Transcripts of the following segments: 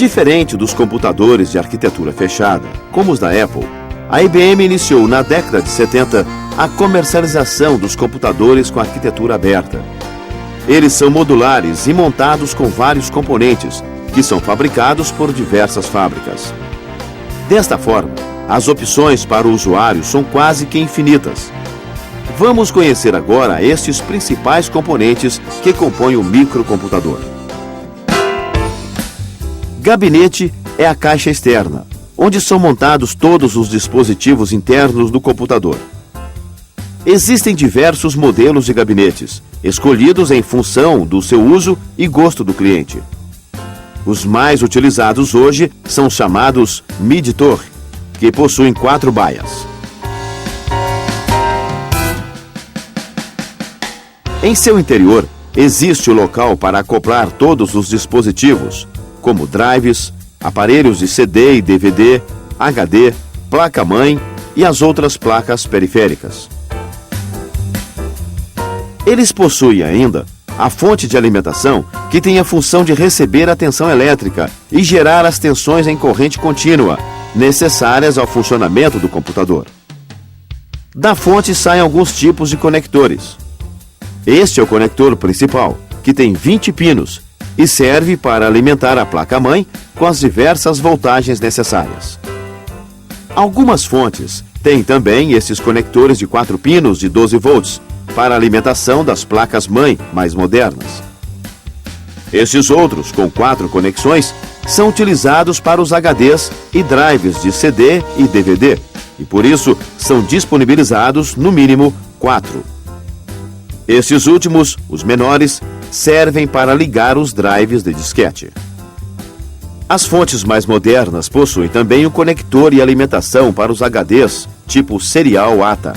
Diferente dos computadores de arquitetura fechada, como os da Apple, a IBM iniciou na década de 70 a comercialização dos computadores com arquitetura aberta. Eles são modulares e montados com vários componentes, que são fabricados por diversas fábricas. Desta forma, as opções para o usuário são quase que infinitas. Vamos conhecer agora estes principais componentes que compõem o microcomputador. Gabinete é a caixa externa, onde são montados todos os dispositivos internos do computador. Existem diversos modelos de gabinetes, escolhidos em função do seu uso e gosto do cliente. Os mais utilizados hoje são chamados mid-torre, que possuem 4 baias. Em seu interior, existe o local para acoplar todos os dispositivos, como drives, aparelhos de CD e DVD, HD, placa-mãe e as outras placas periféricas. Eles possuem ainda a fonte de alimentação, que tem a função de receber a tensão elétrica e gerar as tensões em corrente contínua, necessárias ao funcionamento do computador. Da fonte saem alguns tipos de conectores. Este é o conector principal, que tem 20 pinos e serve para alimentar a placa-mãe com as diversas voltagens necessárias. Algumas fontes têm também esses conectores de 4 pinos de 12 volts para a alimentação das placas-mãe mais modernas. Esses outros, com 4 conexões, são utilizados para os HDs e drives de CD e DVD, e por isso são disponibilizados no mínimo 4. Estes últimos, os menores, servem para ligar os drives de disquete. As fontes mais modernas possuem também o conector e alimentação para os HDs, tipo serial ATA.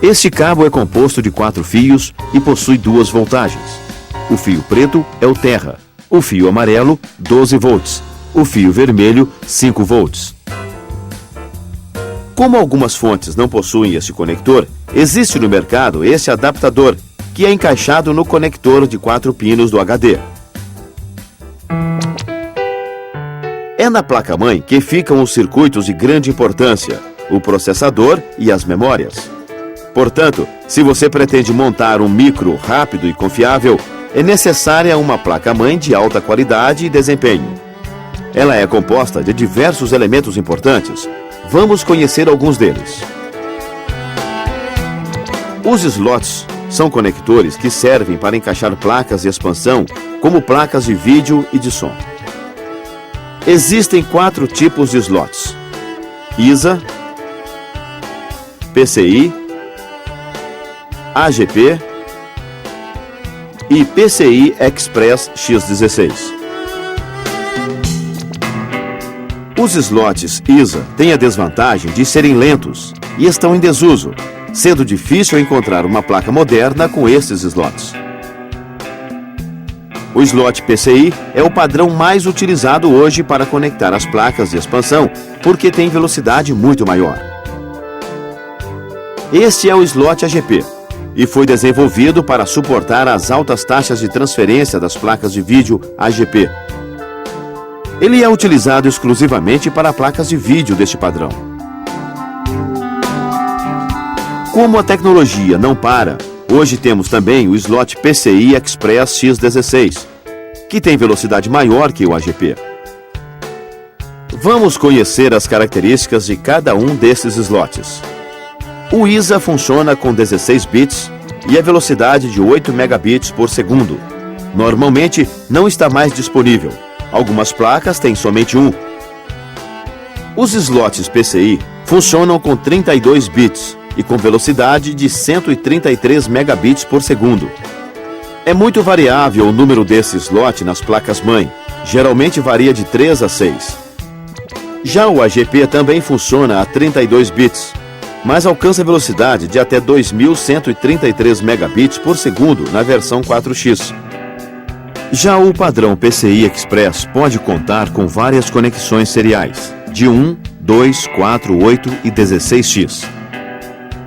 Este cabo é composto de 4 fios e possui 2 voltagens. O fio preto é o terra, o fio amarelo, 12 volts, o fio vermelho, 5 volts. Como algumas fontes não possuem este conector, existe no mercado este adaptador, que é encaixado no conector de 4 pinos do HD. É na placa-mãe que ficam os circuitos de grande importância, o processador e as memórias. Portanto, se você pretende montar um micro rápido e confiável, é necessária uma placa-mãe de alta qualidade e desempenho. Ela é composta de diversos elementos importantes. Vamos conhecer alguns deles. Os slots são conectores que servem para encaixar placas de expansão, como placas de vídeo e de som. Existem 4 tipos de slots: ISA, PCI, AGP e PCI Express X16. Os slots ISA têm a desvantagem de serem lentos e estão em desuso, sendo difícil encontrar uma placa moderna com esses slots. O slot PCI é o padrão mais utilizado hoje para conectar as placas de expansão, porque tem velocidade muito maior. Este é o slot AGP e foi desenvolvido para suportar as altas taxas de transferência das placas de vídeo AGP. Ele é utilizado exclusivamente para placas de vídeo deste padrão. Como a tecnologia não para, hoje temos também o slot PCI Express X16, que tem velocidade maior que o AGP. Vamos conhecer as características de cada um desses slots. O ISA funciona com 16 bits e a velocidade de 8 megabits por segundo. Normalmente não está mais disponível. Algumas placas têm somente um. Os slots PCI funcionam com 32 bits e com velocidade de 133 megabits por segundo. É muito variável o número desse slot nas placas-mãe, geralmente varia de 3 a 6. Já o AGP também funciona a 32 bits, mas alcança velocidade de até 2.133 megabits por segundo na versão 4x. Já o padrão PCI Express pode contar com várias conexões seriais, de 1, 2, 4, 8 e 16x.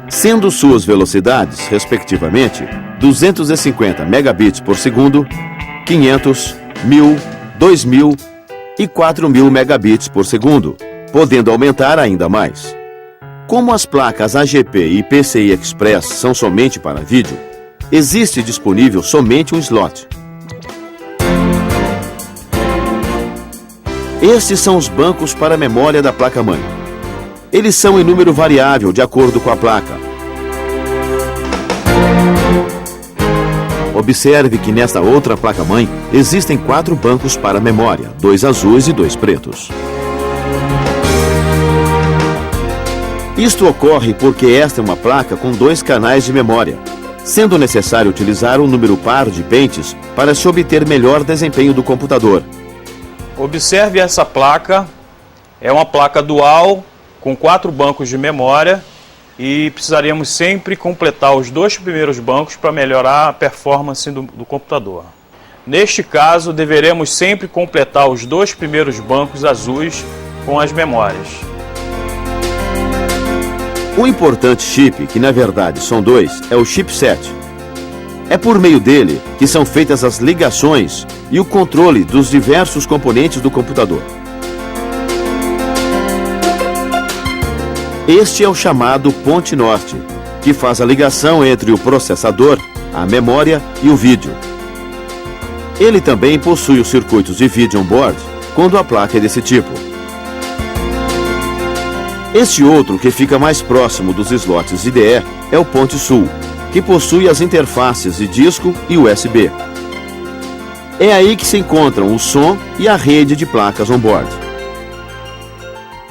Sendo suas velocidades, respectivamente, 250 megabits por segundo, 500, 1000, 2.000 e 4.000 megabits por segundo, podendo aumentar ainda mais. Como as placas AGP e PCI Express são somente para vídeo, existe disponível somente um slot. Estes são os bancos para a memória da placa-mãe. Eles são em número variável de acordo com a placa. Observe que nesta outra placa-mãe existem 4 bancos para memória, 2 azuis e 2 pretos. Isto ocorre porque esta é uma placa com 2 canais de memória, sendo necessário utilizar um número par de pentes para se obter melhor desempenho do computador. Observe essa placa, é uma placa dual com 4 bancos de memória e precisaríamos sempre completar os 2 primeiros bancos para melhorar a performance do computador. Neste caso, deveremos sempre completar os 2 primeiros bancos azuis com as memórias. O importante chip, que na verdade são 2, é o chipset. É por meio dele que são feitas as ligações e o controle dos diversos componentes do computador. Este é o chamado ponte norte, que faz a ligação entre o processador, a memória e o vídeo. Ele também possui os circuitos de vídeo on-board quando a placa é desse tipo. Este outro, que fica mais próximo dos slots IDE, é o ponte sul, que possui as interfaces de disco e USB. É aí que se encontram o som e a rede de placas on-board.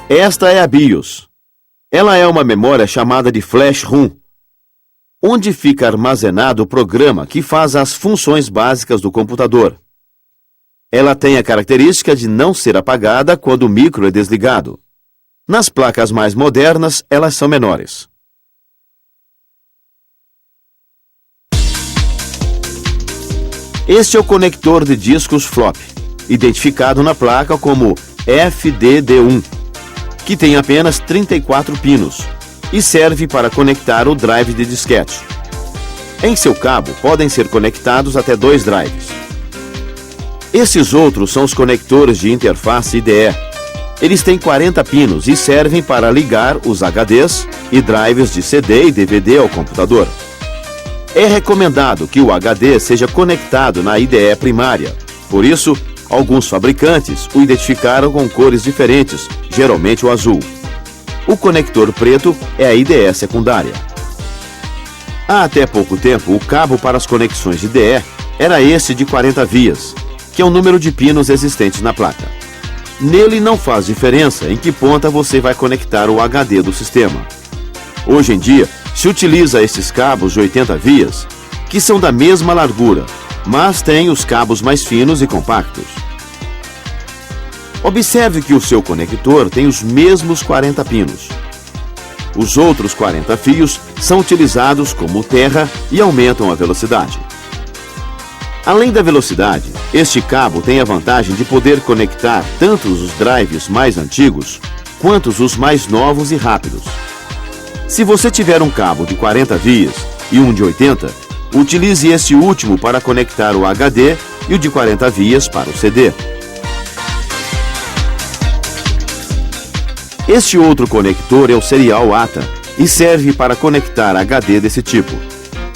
Esta é a BIOS. Ela é uma memória chamada de Flash ROM, onde fica armazenado o programa que faz as funções básicas do computador. Ela tem a característica de não ser apagada quando o micro é desligado. Nas placas mais modernas, elas são menores. Este é o conector de discos flop, identificado na placa como FDD1, que tem apenas 34 pinos e serve para conectar o drive de disquete. Em seu cabo podem ser conectados até 2 drives. Esses outros são os conectores de interface IDE. Eles têm 40 pinos e servem para ligar os HDs e drives de CD e DVD ao computador. É recomendado que o HD seja conectado na IDE primária. Por isso, alguns fabricantes o identificaram com cores diferentes, geralmente o azul. O conector preto é a IDE secundária. Há até pouco tempo, o cabo para as conexões de IDE era esse de 40 vias, que é o número de pinos existentes na placa. Nele não faz diferença em que ponta você vai conectar o HD do sistema. Hoje em dia, se utiliza esses cabos de 80 vias, que são da mesma largura, mas têm os cabos mais finos e compactos. Observe que o seu conector tem os mesmos 40 pinos. Os outros 40 fios são utilizados como terra e aumentam a velocidade. Além da velocidade, este cabo tem a vantagem de poder conectar tanto os drives mais antigos, quanto os mais novos e rápidos. Se você tiver um cabo de 40 vias e um de 80, utilize este último para conectar o HD e o de 40 vias para o CD. Este outro conector é o serial ATA e serve para conectar HD desse tipo.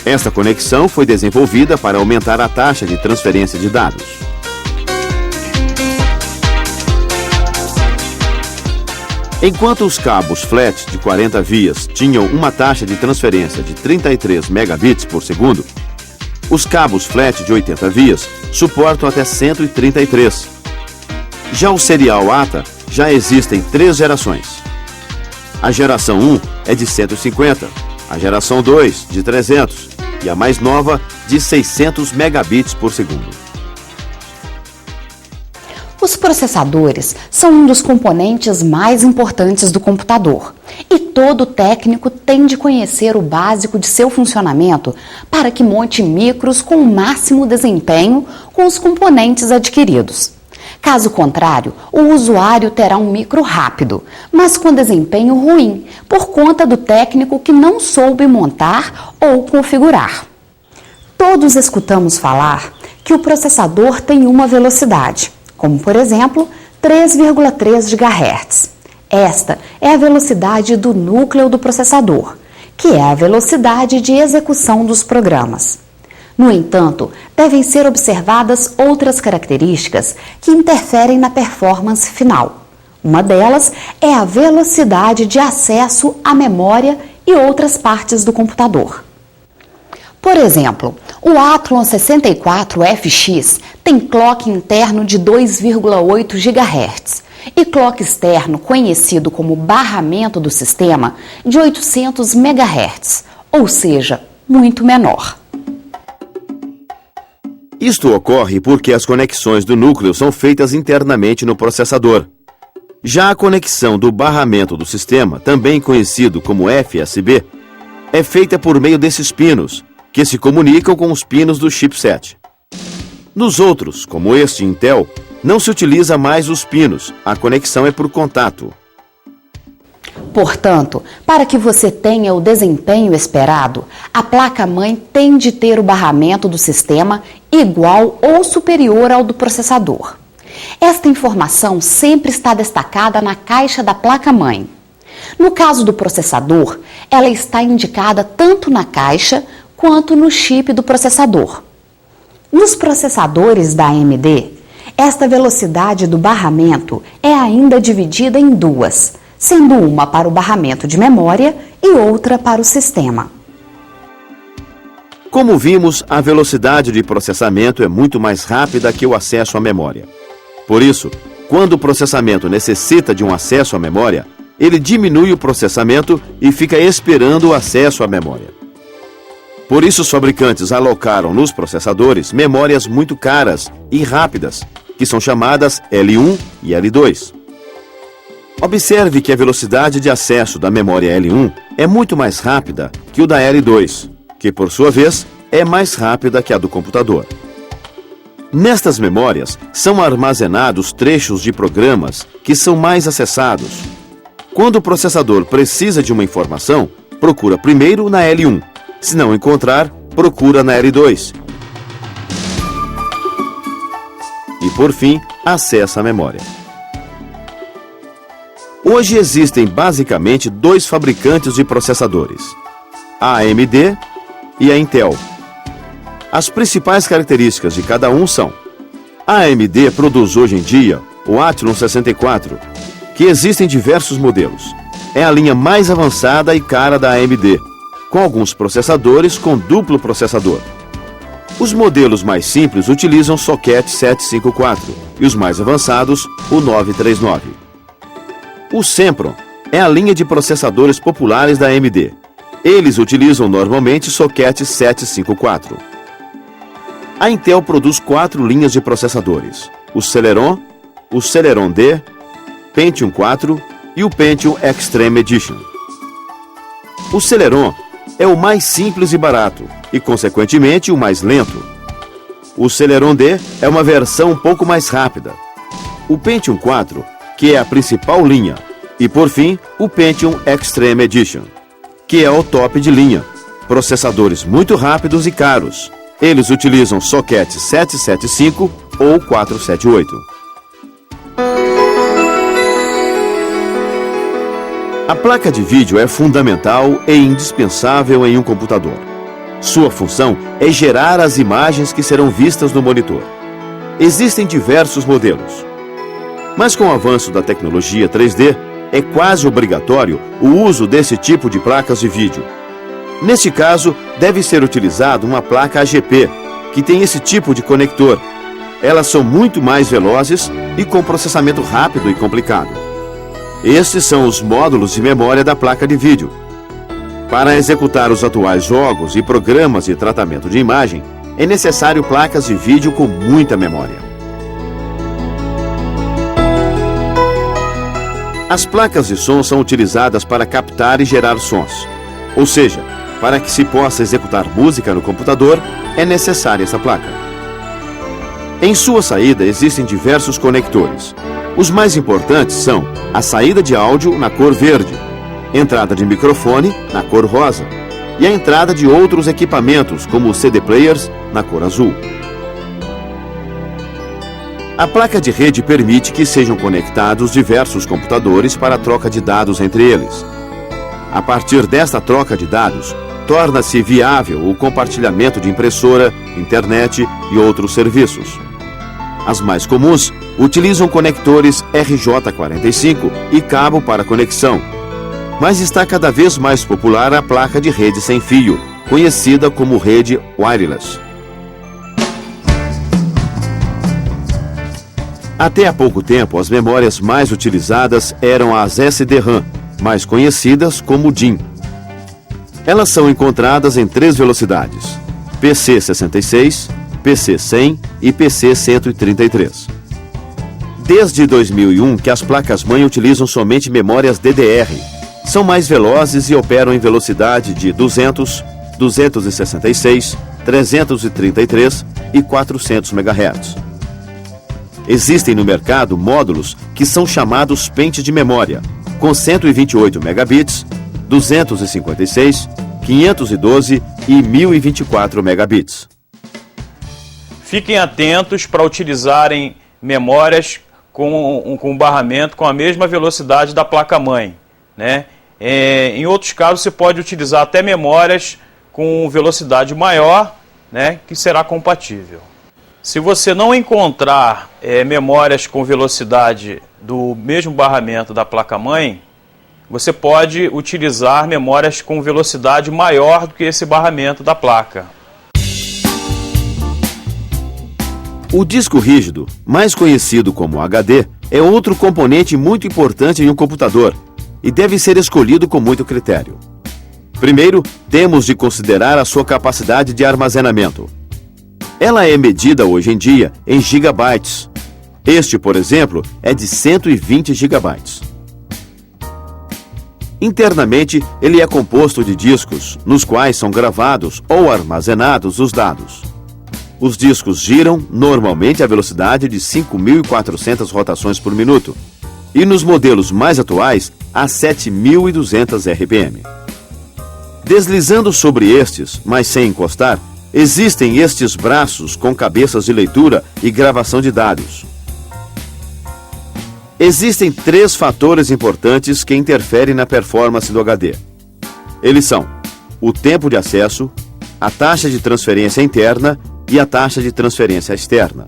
Esta conexão foi desenvolvida para aumentar a taxa de transferência de dados. Enquanto os cabos flat de 40 vias tinham uma taxa de transferência de 33 megabits por segundo, os cabos flat de 80 vias suportam até 133. Já o serial ATA já existem 3 gerações. A geração 1 é de 150, a geração 2 de 300 e a mais nova de 600 megabits por segundo. Os processadores são um dos componentes mais importantes do computador e todo técnico tem de conhecer o básico de seu funcionamento para que monte micros com o máximo desempenho com os componentes adquiridos. Caso contrário, o usuário terá um micro rápido, mas com desempenho ruim, por conta do técnico que não soube montar ou configurar. Todos escutamos falar que o processador tem uma velocidade, como por exemplo 3,3 GHz. Esta é a velocidade do núcleo do processador, que é a velocidade de execução dos programas. No entanto, devem ser observadas outras características que interferem na performance final. Uma delas é a velocidade de acesso à memória e outras partes do computador. Por exemplo, o Athlon 64FX tem clock interno de 2,8 GHz e clock externo, conhecido como barramento do sistema, de 800 MHz, ou seja, muito menor. Isto ocorre porque as conexões do núcleo são feitas internamente no processador. Já a conexão do barramento do sistema, também conhecido como FSB, é feita por meio desses pinos, que se comunicam com os pinos do chipset. Nos outros, como este Intel, não se utiliza mais os pinos, a conexão é por contato. Portanto, para que você tenha o desempenho esperado, a placa-mãe tem de ter o barramento do sistema igual ou superior ao do processador. Esta informação sempre está destacada na caixa da placa-mãe. No caso do processador, ela está indicada tanto na caixa quanto no chip do processador. Nos processadores da AMD, esta velocidade do barramento é ainda dividida em duas, sendo uma para o barramento de memória e outra para o sistema. Como vimos, a velocidade de processamento é muito mais rápida que o acesso à memória. Por isso, quando o processamento necessita de um acesso à memória, ele diminui o processamento e fica esperando o acesso à memória. Por isso, os fabricantes alocaram nos processadores memórias muito caras e rápidas, que são chamadas L1 e L2. Observe que a velocidade de acesso da memória L1 é muito mais rápida que o da L2, que por sua vez é mais rápida que a do computador. Nestas memórias são armazenados trechos de programas que são mais acessados. Quando o processador precisa de uma informação, procura primeiro na L1. Se não encontrar, procura na L2. E por fim, acessa a memória. Hoje existem basicamente dois fabricantes de processadores, a AMD e a Intel. As principais características de cada um são: a AMD produz hoje em dia o Athlon 64, que existem diversos modelos. É a linha mais avançada e cara da AMD, com alguns processadores com duplo processador. Os modelos mais simples utilizam socket 754 e os mais avançados, o 939. O Sempron é a linha de processadores populares da AMD. Eles utilizam normalmente socket 754. A Intel produz 4 linhas de processadores: o Celeron, o Celeron D, Pentium 4 e o Pentium Extreme Edition. O Celeron é o mais simples e barato e, consequentemente, o mais lento. O Celeron D é uma versão um pouco mais rápida. O Pentium 4, que é a principal linha, e, por fim, o Pentium Extreme Edition, que é o top de linha. Processadores muito rápidos e caros. Eles utilizam socket 775 ou 478. A placa de vídeo é fundamental e indispensável em um computador. Sua função é gerar as imagens que serão vistas no monitor. Existem diversos modelos, mas com o avanço da tecnologia 3D, é quase obrigatório o uso desse tipo de placas de vídeo. Neste caso, deve ser utilizada uma placa AGP, que tem esse tipo de conector. Elas são muito mais velozes e com processamento rápido e complicado. Estes são os módulos de memória da placa de vídeo. Para executar os atuais jogos e programas de tratamento de imagem, é necessário placas de vídeo com muita memória. As placas de som são utilizadas para captar e gerar sons. Ou seja, para que se possa executar música no computador, é necessária essa placa. Em sua saída existem diversos conectores. Os mais importantes são a saída de áudio na cor verde, entrada de microfone na cor rosa e a entrada de outros equipamentos, como os CD players, na cor azul. A placa de rede permite que sejam conectados diversos computadores para a troca de dados entre eles. A partir desta troca de dados, torna-se viável o compartilhamento de impressora, internet e outros serviços. As mais comuns utilizam conectores RJ45 e cabo para conexão, mas está cada vez mais popular a placa de rede sem fio, conhecida como rede wireless. Até há pouco tempo, as memórias mais utilizadas eram as SD-RAM, mais conhecidas como DIMM. Elas são encontradas em 3 velocidades: PC66, PC100 e PC133. Desde 2001 que as placas-mãe utilizam somente memórias DDR. São mais velozes e operam em velocidade de 200, 266, 333 e 400 MHz. Existem no mercado módulos que são chamados pentes de memória, com 128 megabits, 256, 512 e 1024 megabits. Fiquem atentos para utilizarem memórias com barramento com a mesma velocidade da placa-mãe, né? Em outros casos, você pode utilizar até memórias com velocidade maior, né, que será compatível. Se você não encontrar memórias com velocidade do mesmo barramento da placa-mãe, você pode utilizar memórias com velocidade maior do que esse barramento da placa. O disco rígido, mais conhecido como HD, é outro componente muito importante em um computador e deve ser escolhido com muito critério. Primeiro, temos de considerar a sua capacidade de armazenamento. Ela é medida hoje em dia em gigabytes. Este, por exemplo, é de 120 gigabytes. Internamente, ele é composto de discos, nos quais são gravados ou armazenados os dados. Os discos giram normalmente à velocidade de 5.400 rotações por minuto e nos modelos mais atuais a 7.200 RPM. Deslizando sobre estes, mas sem encostar, existem estes braços com cabeças de leitura e gravação de dados. Existem 3 fatores importantes que interferem na performance do HD. Eles são o tempo de acesso, a taxa de transferência interna e a taxa de transferência externa.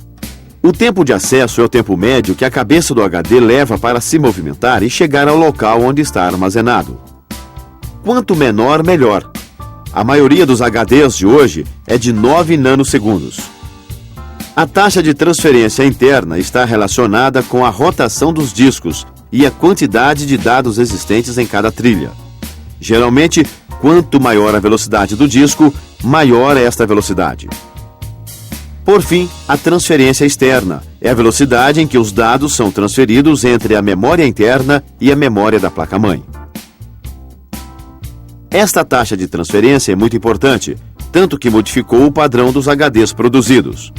O tempo de acesso é o tempo médio que a cabeça do HD leva para se movimentar e chegar ao local onde está armazenado. Quanto menor, melhor. A maioria dos HDs de hoje é de 9 nanosegundos. A taxa de transferência interna está relacionada com a rotação dos discos e a quantidade de dados existentes em cada trilha. Geralmente, quanto maior a velocidade do disco, maior é esta velocidade. Por fim, a transferência externa é a velocidade em que os dados são transferidos entre a memória interna e a memória da placa-mãe. Esta taxa de transferência é muito importante, tanto que modificou o padrão dos HDs produzidos.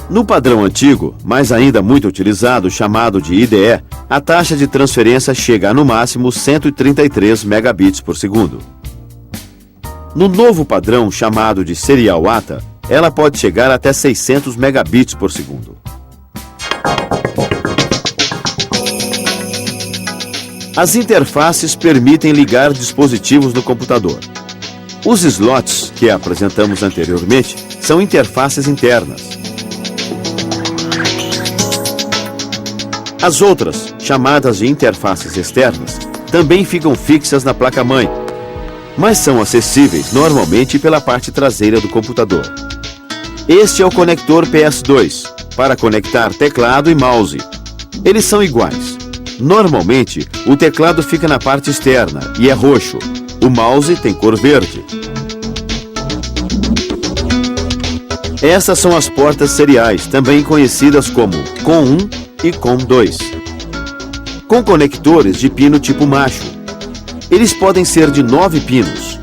No padrão antigo, mas ainda muito utilizado, chamado de IDE, a taxa de transferência chega a no máximo 133 megabits por segundo. No novo padrão, chamado de Serial ATA, ela pode chegar até 600 megabits por segundo. As interfaces permitem ligar dispositivos no computador. Os slots, que apresentamos anteriormente, são interfaces internas. As outras, chamadas de interfaces externas, também ficam fixas na placa-mãe, mas são acessíveis normalmente pela parte traseira do computador. Este é o conector PS2, para conectar teclado e mouse. Eles são iguais. Normalmente, o teclado fica na parte externa e é roxo. O mouse tem cor verde. Essas são as portas seriais, também conhecidas como COM1 e COM2, com conectores de pino tipo macho. Eles podem ser de 9 pinos.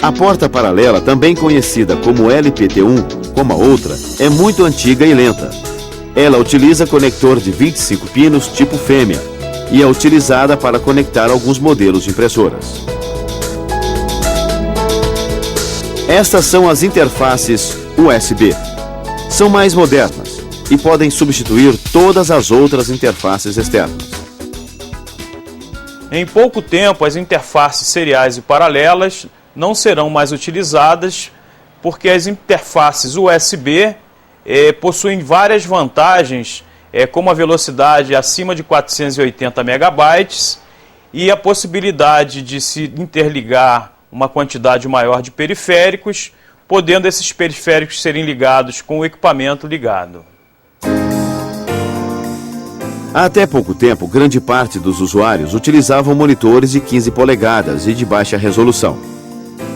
A porta paralela, também conhecida como LPT1, como a outra, é muito antiga e lenta. Ela utiliza conector de 25 pinos tipo fêmea e é utilizada para conectar alguns modelos de impressoras. Estas são as interfaces USB. São mais modernas. e podem substituir todas as outras interfaces externas. Em pouco tempo, as interfaces seriais e paralelas não serão mais utilizadas porque as interfaces USB possuem várias vantagens, como a velocidade acima de 480 megabytes e a possibilidade de se interligar uma quantidade maior de periféricos, podendo esses periféricos serem ligados com o equipamento ligado. Até pouco tempo, grande parte dos usuários utilizavam monitores de 15 polegadas e de baixa resolução.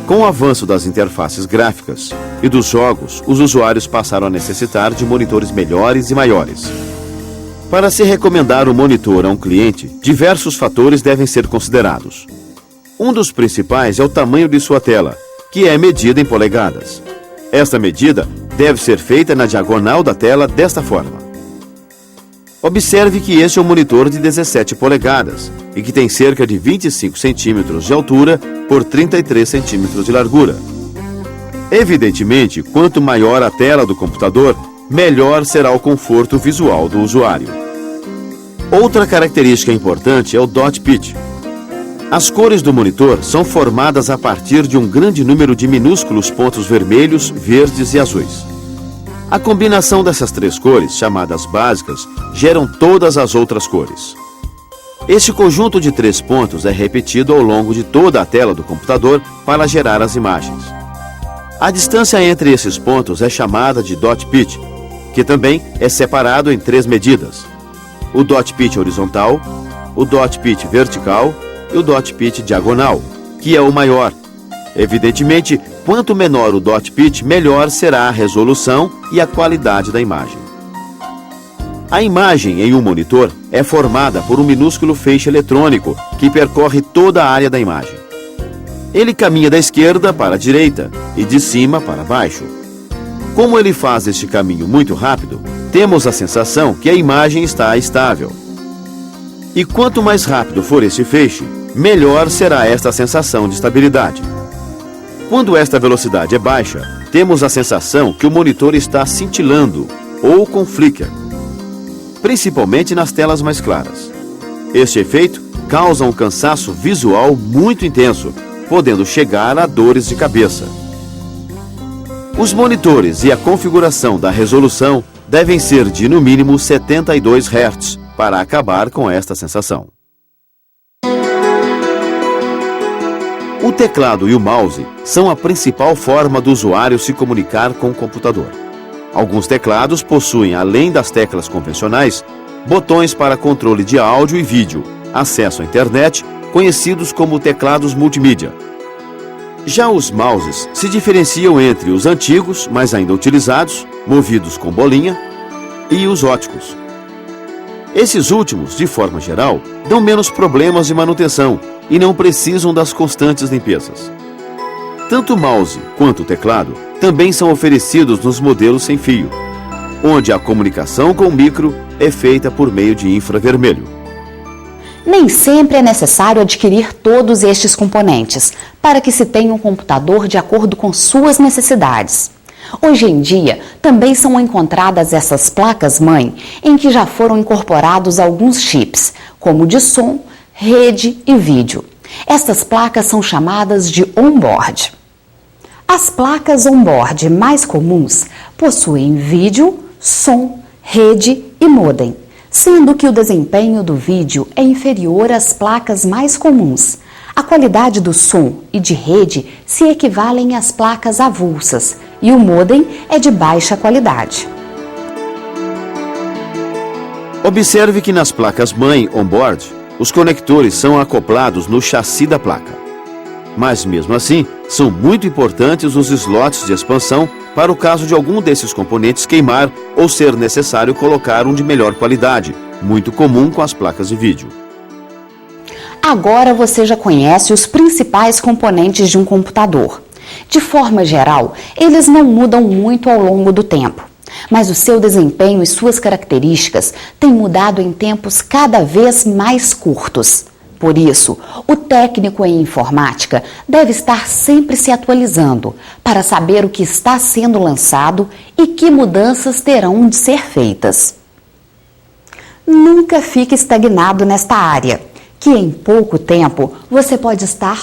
Com o avanço das interfaces gráficas e dos jogos, os usuários passaram a necessitar de monitores melhores e maiores. Para se recomendar um monitor a um cliente, diversos fatores devem ser considerados. Um dos principais é o tamanho de sua tela, que é medida em polegadas. Esta medida deve ser feita na diagonal da tela desta forma. Observe que este é um monitor de 17 polegadas e que tem cerca de 25 centímetros de altura por 33 centímetros de largura. Evidentemente, quanto maior a tela do computador, melhor será o conforto visual do usuário. Outra característica importante é o dot pitch. As cores do monitor são formadas a partir de um grande número de minúsculos pontos vermelhos, verdes e azuis. A combinação dessas três cores, chamadas básicas, geram todas as outras cores. Este conjunto de 3 pontos é repetido ao longo de toda a tela do computador para gerar as imagens. A distância entre esses pontos é chamada de dot pitch, que também é separado em 3 medidas: o dot pitch horizontal, o dot pitch vertical e o dot pitch diagonal, que é o maior. Evidentemente, quanto menor o dot pitch, melhor será a resolução e a qualidade da imagem. A imagem em um monitor é formada por um minúsculo feixe eletrônico que percorre toda a área da imagem. Ele caminha da esquerda para a direita e de cima para baixo. Como ele faz este caminho muito rápido, temos a sensação que a imagem está estável. E quanto mais rápido for este feixe, melhor será esta sensação de estabilidade. Quando esta velocidade é baixa, temos a sensação que o monitor está cintilando ou com flicker, principalmente nas telas mais claras. Este efeito causa um cansaço visual muito intenso, podendo chegar a dores de cabeça. Os monitores e a configuração da resolução devem ser de no mínimo 72 Hz para acabar com esta sensação. O teclado e o mouse são a principal forma do usuário se comunicar com o computador. Alguns teclados possuem, além das teclas convencionais, botões para controle de áudio e vídeo, acesso à internet, conhecidos como teclados multimídia. Já os mouses se diferenciam entre os antigos, mas ainda utilizados, movidos com bolinha, e os óticos. Esses últimos, de forma geral, dão menos problemas de manutenção e não precisam das constantes limpezas. Tanto o mouse quanto o teclado também são oferecidos nos modelos sem fio, onde a comunicação com o micro é feita por meio de infravermelho. Nem sempre é necessário adquirir todos estes componentes para que se tenha um computador de acordo com suas necessidades. Hoje em dia, também são encontradas essas placas-mãe em que já foram incorporados alguns chips, como de som, rede e vídeo. Estas placas são chamadas de on-board. As placas on-board mais comuns possuem vídeo, som, rede e modem, sendo que o desempenho do vídeo é inferior às placas mais comuns. A qualidade do som e de rede se equivalem às placas avulsas e o modem é de baixa qualidade. Observe que nas placas-mãe on-board, os conectores são acoplados no chassi da placa. Mas mesmo assim, são muito importantes os slots de expansão para o caso de algum desses componentes queimar ou ser necessário colocar um de melhor qualidade, muito comum com as placas de vídeo. Agora você já conhece os principais componentes de um computador. De forma geral, eles não mudam muito ao longo do tempo, mas o seu desempenho e suas características têm mudado em tempos cada vez mais curtos. Por isso, o técnico em informática deve estar sempre se atualizando para saber o que está sendo lançado e que mudanças terão de ser feitas. Nunca fique estagnado nesta área, que em pouco tempo você pode estar